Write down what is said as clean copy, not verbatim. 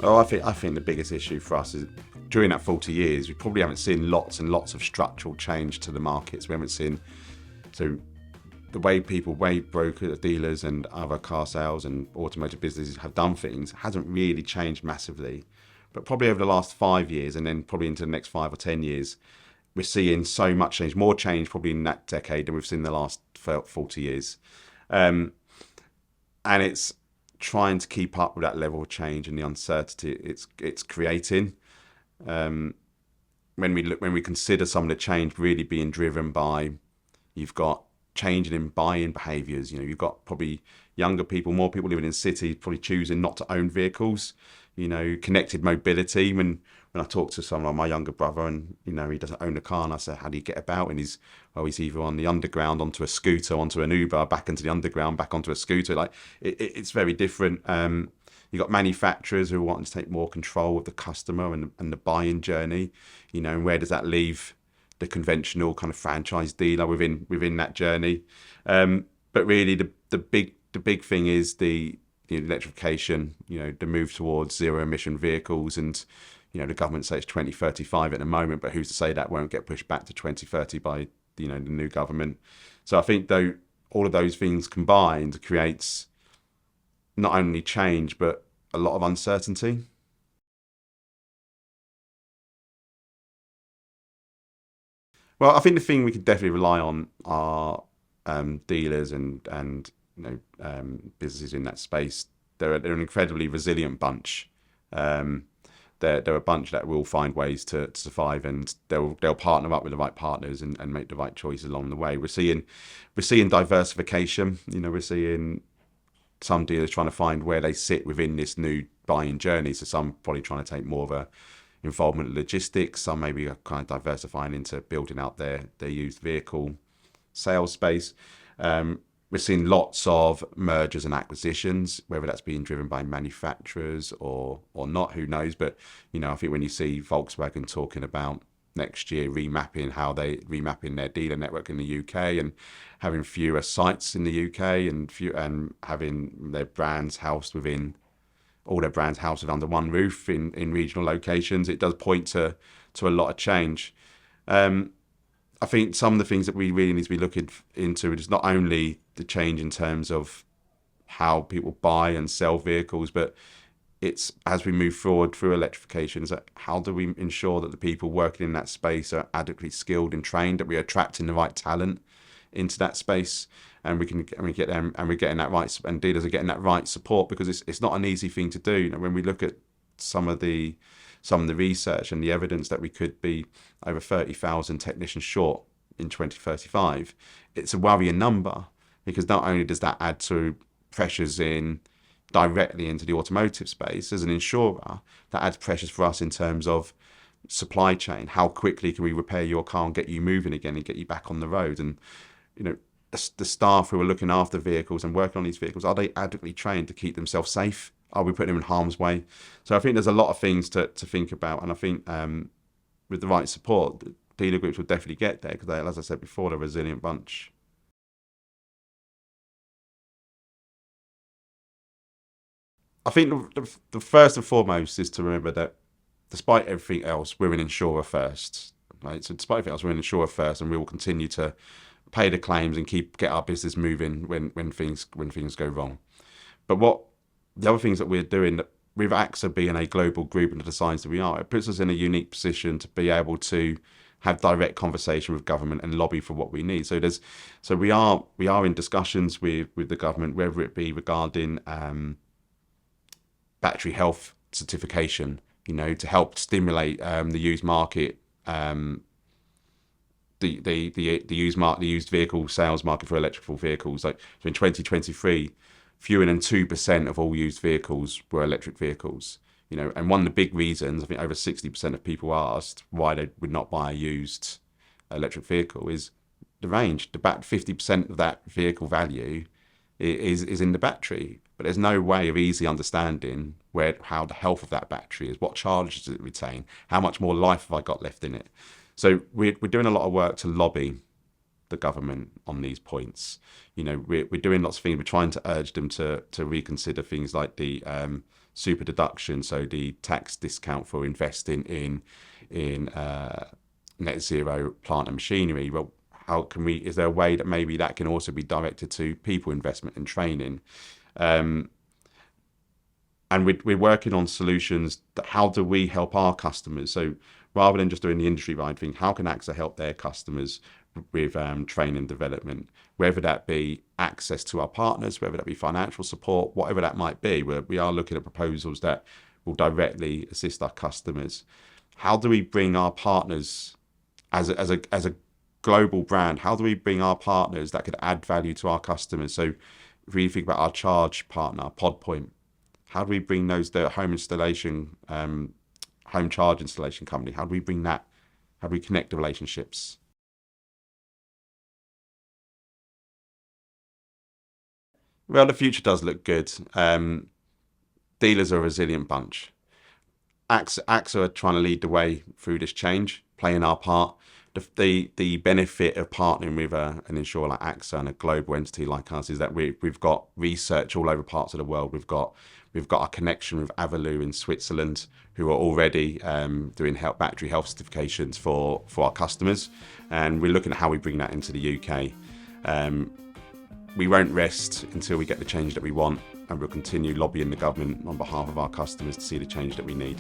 Well, I think the biggest issue for us is during that 40 years, we probably haven't seen lots and lots of structural change to the markets. We haven't seen so the way people, way brokers, dealers, and other car sales and automotive businesses have done things hasn't really changed massively. But probably over the last 5 years, and then probably into the next 5 or 10 years, we're seeing so much change, more change probably in that decade than we've seen in the last 40 years. Um, and it's trying to keep up with that level of change and the uncertainty it's creating. Um, when we consider some of the change really being driven by, you've got changing in buying behaviours. You've got probably younger people, more people living in cities, probably choosing not to own vehicles. Connected mobility. When I talk to someone like my younger brother, and he doesn't own a car, and I say, how do you get about? And he's either on the underground, onto a scooter, onto an Uber, back into the underground, back onto a scooter. Like it's very different. You've got manufacturers who want to take more control of the customer and the buying journey. And where does that leave the conventional kind of franchise dealer within that journey? But really, the big thing is the electrification. The move towards zero emission vehicles, and the government says 2035 at the moment, but who's to say that won't get pushed back to 2030 by the new government? So I think though all of those things combined creates not only change but a lot of uncertainty. Well, I think the thing we could definitely rely on are dealers and businesses in that space. They're an incredibly resilient bunch. Um, they're a bunch that will find ways to survive, and they'll partner up with the right partners and make the right choices along the way. We're seeing diversification. We're seeing some dealers trying to find where they sit within this new buying journey. So some probably trying to take more of a involvement in logistics. Some maybe are kind of diversifying into building out their used vehicle sales space. We're seeing lots of mergers and acquisitions, whether that's being driven by manufacturers or not, who knows? But I think when you see Volkswagen talking about next year remapping their dealer network in the UK and having fewer sites in the UK and having all their brands housed under one roof in regional locations, it does point to a lot of change. I think some of the things that we really need to be looking into is not only the change in terms of how people buy and sell vehicles, but it's as we move forward through electrification, is that how do we ensure that the people working in that space are adequately skilled and trained, that we're attracting the right talent into that space, and we get them, and we're getting that right, and dealers are getting that right support, because it's not an easy thing to do. When we look at some of the research and the evidence that we could be over 30,000 technicians short in 2035, it's a worrying number, because not only does that add to pressures directly into the automotive space as an insurer, that adds pressures for us in terms of supply chain. How quickly can we repair your car and get you moving again and get you back on the road? And the staff who are looking after vehicles and working on these vehicles, are they adequately trained to keep themselves safe? Are we putting them in harm's way? So I think there's a lot of things to think about, and I think with the right support, the dealer groups will definitely get there, because as I said before, they're a resilient bunch. I think the first and foremost is to remember that despite everything else, we're an insurer first, right? So despite everything else, we're an insurer first, and we will continue to pay the claims and get our business moving when things go wrong. But what the other things that we're doing, that with AXA being a global group and the size that we are, it puts us in a unique position to be able to have direct conversation with government and lobby for what we need. So we are in discussions with the government, whether it be regarding battery health certification, to help stimulate the used market, the used vehicle sales market for electrical vehicles. Like, so in 2023, fewer than 2% of all used vehicles were electric vehicles. And one of the big reasons, I think over 60% of people asked why they would not buy a used electric vehicle, is the range. About 50% of that vehicle value is in the battery, but there's no way of easily understanding how the health of that battery is, what charges does it retain, how much more life have I got left in it. So we're doing a lot of work to lobby the government on these points. We're doing lots of things. We're trying to urge them to reconsider things like the super deduction, so the tax discount for investing in net zero plant and machinery. Well, is there a way that maybe that can also be directed to people investment and training? And we're working on solutions that how do we help our customers? So rather than just doing the industry-wide thing, how can AXA help their customers with training development, whether that be access to our partners, whether that be financial support, whatever that might be. We are looking at proposals that will directly assist our customers. How do we bring our partners as a global brand? How do we bring our partners that could add value to our customers? So if we think about our charge partner, PodPoint, how do we bring the home charge installation company? How do we bring that? How do we connect the relationships? Well, the future does look good. Dealers are a resilient bunch. AXA are trying to lead the way through this change, playing our part. The benefit of partnering with an insurer like AXA and a global entity like us is that we've got research all over parts of the world. We've got our connection with Avalou in Switzerland, who are already doing battery health certifications for our customers, and we're looking at how we bring that into the UK. We won't rest until we get the change that we want, and we'll continue lobbying the government on behalf of our customers to see the change that we need.